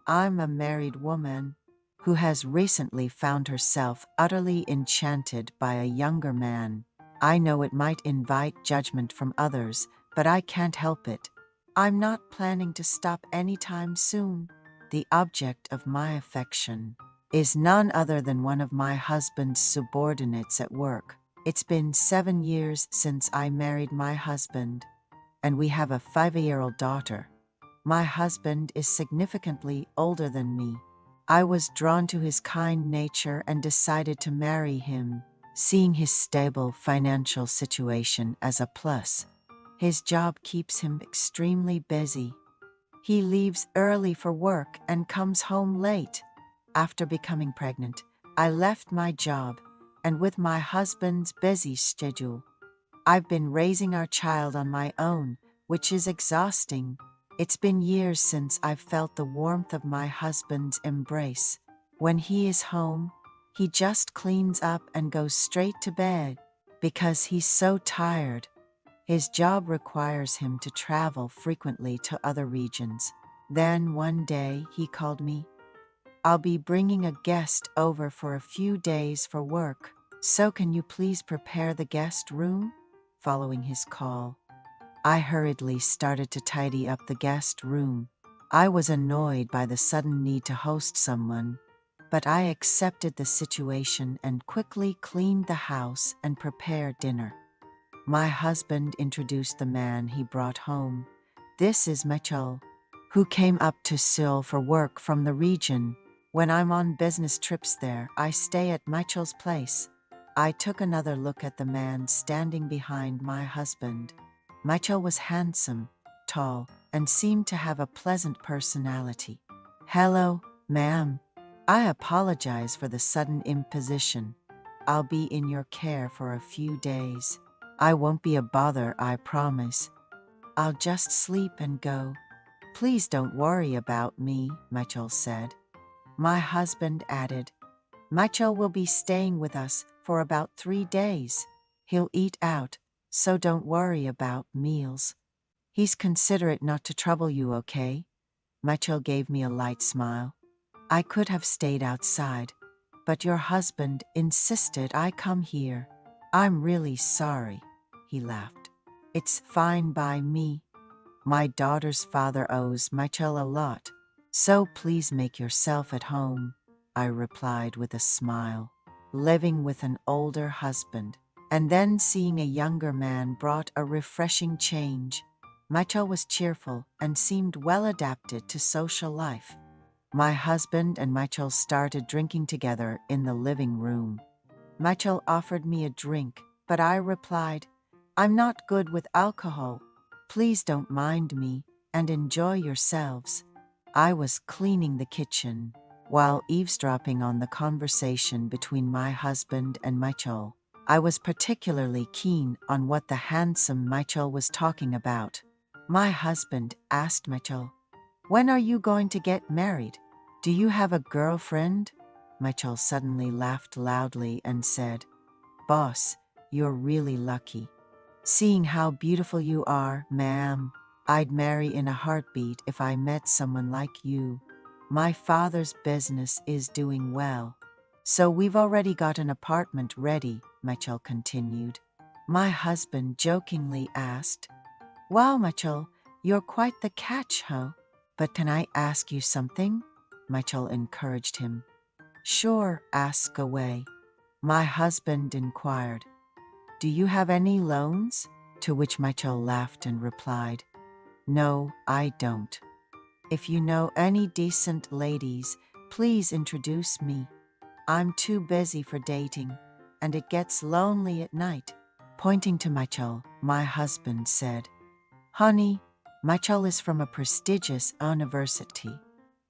I'm a married woman who has recently found herself utterly enchanted by a younger man. I know it might invite judgment from others, but I can't help it. I'm not planning to stop anytime soon. The object of my affection is none other than one of my husband's subordinates at work. It's been 7 years since I married my husband, and we have a 5-year-old daughter. My husband is significantly older than me. I was drawn to his kind nature and decided to marry him, seeing his stable financial situation as a plus. His job keeps him extremely busy. He leaves early for work and comes home late. After becoming pregnant, I left my job, and with my husband's busy schedule, I've been raising our child on my own, which is exhausting. It's been years since I've felt the warmth of my husband's embrace. When he is home, he just cleans up and goes straight to bed because he's so tired. His job requires him to travel frequently to other regions. Then one day he called me. I'll be bringing a guest over for a few days for work. So can you please prepare the guest room? Following his call, I hurriedly started to tidy up the guest room. I was annoyed by the sudden need to host someone, but I accepted the situation and quickly cleaned the house and prepared dinner. My husband introduced the man he brought home. This is Mitchell, who came up to Seoul for work from the region. When I'm on business trips there, I stay at Mitchell's place. I took another look at the man standing behind my husband. Mitchell was handsome, tall, and seemed to have a pleasant personality. Hello, ma'am. I apologize for the sudden imposition. I'll be in your care for a few days. I won't be a bother, I promise. I'll just sleep and go. Please don't worry about me, Mitchell said. My husband added, Mitchell will be staying with us for about 3 days. He'll eat out, so don't worry about meals. He's considerate not to trouble you, okay? Mitchell gave me a light smile. I could have stayed outside, but your husband insisted I come here. I'm really sorry, he laughed. It's fine by me. My daughter's father owes Mitchell a lot, so please make yourself at home, I replied with a smile. Living with an older husband and then seeing a younger man brought a refreshing change. Mitchell was cheerful and seemed well adapted to social life. My husband and Mitchell started drinking together in the living room. Mitchell offered me a drink, but I replied, I'm not good with alcohol. Please don't mind me and enjoy yourselves. I was cleaning the kitchen while eavesdropping on the conversation between my husband and Mitchell. I was particularly keen on what the handsome Mitchell was talking about. My husband asked Mitchell, when are you going to get married? Do you have a girlfriend? Mitchell suddenly laughed loudly and said, Boss, you're really lucky. Seeing how beautiful you are, ma'am, I'd marry in a heartbeat if I met someone like you. My father's business is doing well, so we've already got an apartment ready, Mitchell continued. My husband jokingly asked, Wow, Mitchell, you're quite the catch, huh? But can I ask you something? Mitchell encouraged him. Sure, ask away. My husband inquired, Do you have any loans? To which Mitchell laughed and replied, No, I don't. If you know any decent ladies, please introduce me. I'm too busy for dating, and it gets lonely at night. Pointing to Mitchell, my husband said, Honey, Mitchell is from a prestigious university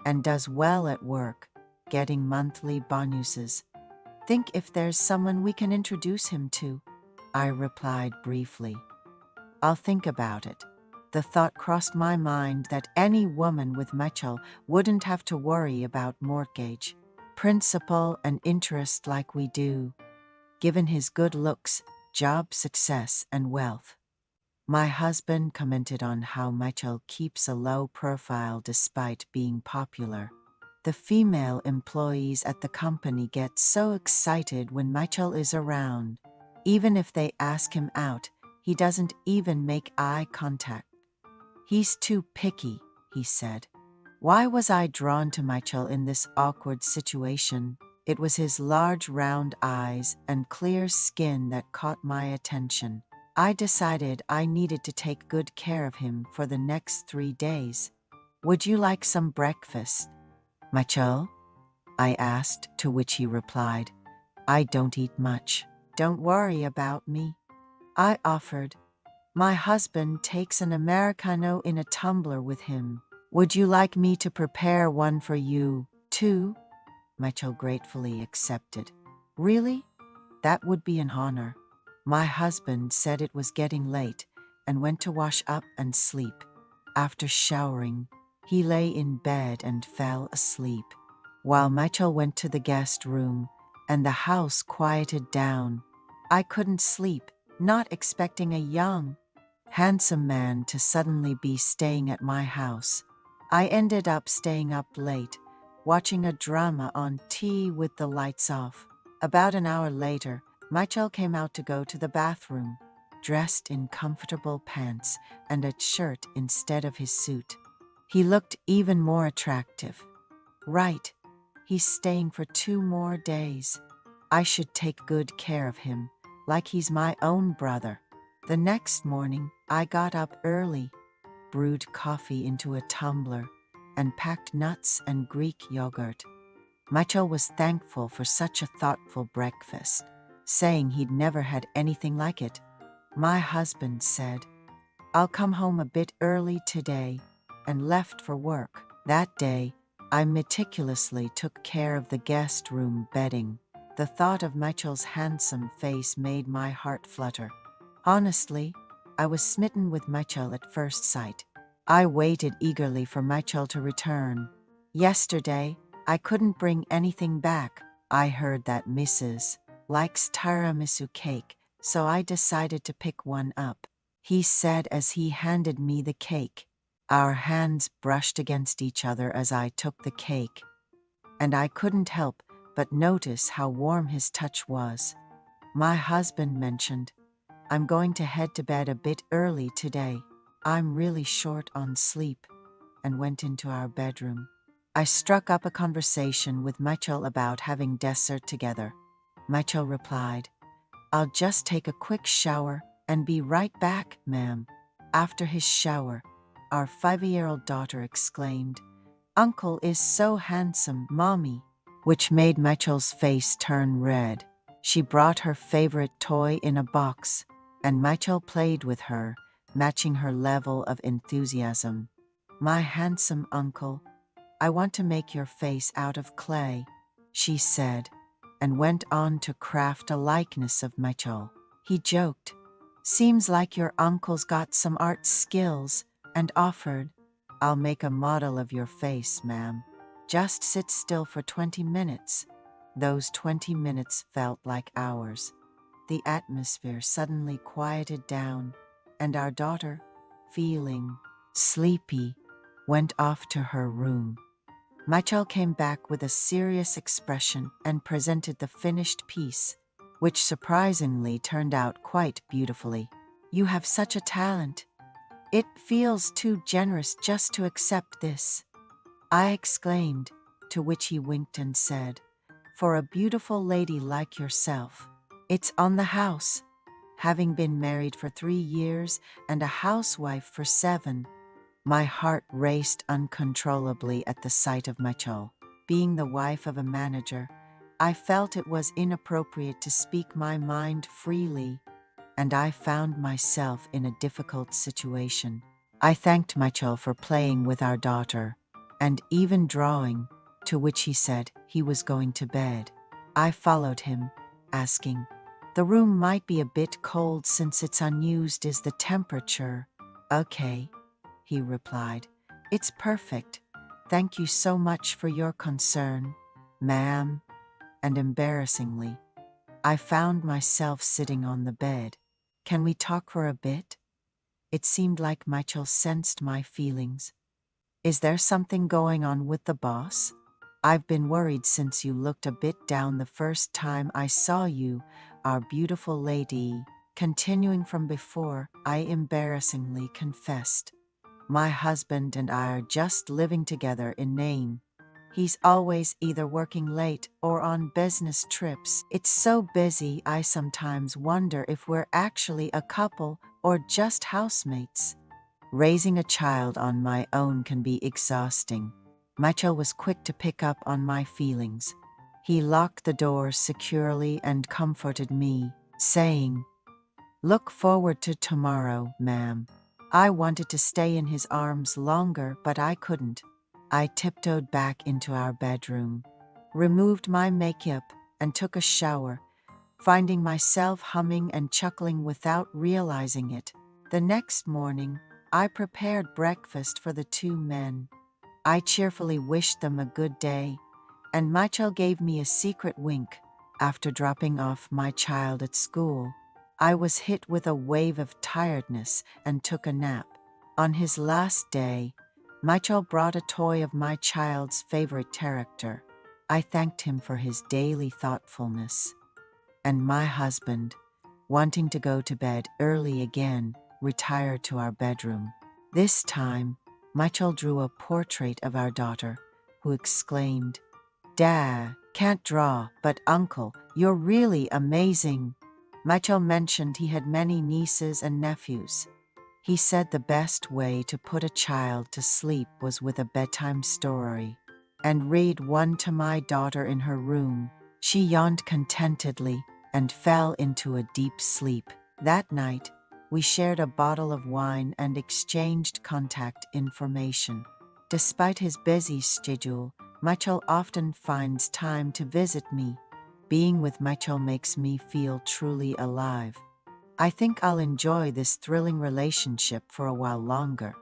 and does well at work, getting monthly bonuses. Think if there's someone we can introduce him to. I replied briefly, I'll think about it. The thought crossed my mind that any woman with Mitchell wouldn't have to worry about mortgage, principal, and interest like we do, given his good looks, job success, and wealth. My husband commented on how Mitchell keeps a low profile despite being popular. The female employees at the company get so excited when Michael is around. Even if they ask him out, he doesn't even make eye contact. He's too picky, he said. Why was I drawn to Michael in this awkward situation? It was his large round eyes and clear skin that caught my attention. I decided I needed to take good care of him for the next 3 days. Would you like some breakfast, Michael? I asked, to which he replied, I don't eat much. Don't worry about me, I offered. My husband takes an Americano in a tumbler with him. Would you like me to prepare one for you, too? Michael gratefully accepted. Really? That would be an honor. My husband said it was getting late and went to wash up and sleep. After showering, he lay in bed and fell asleep, while Michael went to the guest room and the house quieted down. I couldn't sleep, not expecting a young, handsome man to suddenly be staying at my house. I ended up staying up late, watching a drama on TV with the lights off. About an hour later, Michael came out to go to the bathroom, dressed in comfortable pants and a shirt instead of his suit. He looked even more attractive. Right, he's staying for 2 more days. I should take good care of him, like he's my own brother. The next morning, I got up early, brewed coffee into a tumbler, and packed nuts and Greek yogurt. Michael was thankful for such a thoughtful breakfast, saying he'd never had anything like it. My husband said, I'll come home a bit early today, and left for work. That day, I meticulously took care of the guest room bedding. The thought of Michael's handsome face made my heart flutter. Honestly, I was smitten with Michael at first sight. I waited eagerly for Michael to return. Yesterday, I couldn't bring anything back. I heard that Mrs. likes tiramisu cake, so I decided to pick one up, he said as he handed me the cake. Our hands brushed against each other as I took the cake, and I couldn't help but notice how warm his touch was. My husband mentioned, I'm going to head to bed a bit early today. I'm really short on sleep, and went into our bedroom. I struck up a conversation with Michael about having dessert together. Michael replied, I'll just take a quick shower and be right back, ma'am. After his shower, our 5-year-old daughter exclaimed, Uncle is so handsome, Mommy, which made Michael's face turn red. She brought her favorite toy in a box, and Michael played with her, matching her level of enthusiasm. My handsome uncle, I want to make your face out of clay, she said, and went on to craft a likeness of Michael. He joked, seems like your uncle's got some art skills, and offered, I'll make a model of your face, ma'am. Just sit still for 20 minutes. Those 20 minutes felt like hours. The atmosphere suddenly quieted down, and our daughter, feeling sleepy, went off to her room. Michael came back with a serious expression and presented the finished piece, which surprisingly turned out quite beautifully. You have such a talent. It feels too generous just to accept this, I exclaimed, to which he winked and said, for a beautiful lady like yourself, it's on the house. Having been married for 3 years and a housewife for 7, my heart raced uncontrollably at the sight of Michael. Being the wife of a manager, I felt it was inappropriate to speak my mind freely, and I found myself in a difficult situation. I thanked Michael for playing with our daughter, and even drawing, to which he said he was going to bed. I followed him, asking, the room might be a bit cold since it's unused. Is the temperature okay? He replied, it's perfect. Thank you so much for your concern, ma'am. And embarrassingly, I found myself sitting on the bed. Can we talk for a bit? It seemed like Michael sensed my feelings. Is there something going on with the boss? I've been worried since you looked a bit down the first time I saw you, our beautiful lady. Continuing from before, I embarrassingly confessed. My husband and I are just living together in name. He's always either working late or on business trips. It's so busy, I sometimes wonder if we're actually a couple or just housemates. Raising a child on my own can be exhausting. Michael was quick to pick up on my feelings. He locked the doors securely and comforted me, saying, "Look forward to tomorrow, ma'am." I wanted to stay in his arms longer, but I couldn't. I tiptoed back into our bedroom, removed my makeup, and took a shower, finding myself humming and chuckling without realizing it. The next morning, I prepared breakfast for the two men. I cheerfully wished them a good day, and Michael gave me a secret wink. After dropping off my child at school, I was hit with a wave of tiredness and took a nap. On his last day, Michael brought a toy of my child's favorite character. I thanked him for his daily thoughtfulness. And my husband, wanting to go to bed early again, retired to our bedroom. This time, Michael drew a portrait of our daughter, who exclaimed, "Dad, can't draw, but Uncle, you're really amazing." Michael mentioned he had many nieces and nephews. He said the best way to put a child to sleep was with a bedtime story, and read one to my daughter in her room. She yawned contentedly and fell into a deep sleep. That night, we shared a bottle of wine and exchanged contact information. Despite his busy schedule, Michael often finds time to visit me. Being with Michael makes me feel truly alive. I think I'll enjoy this thrilling relationship for a while longer.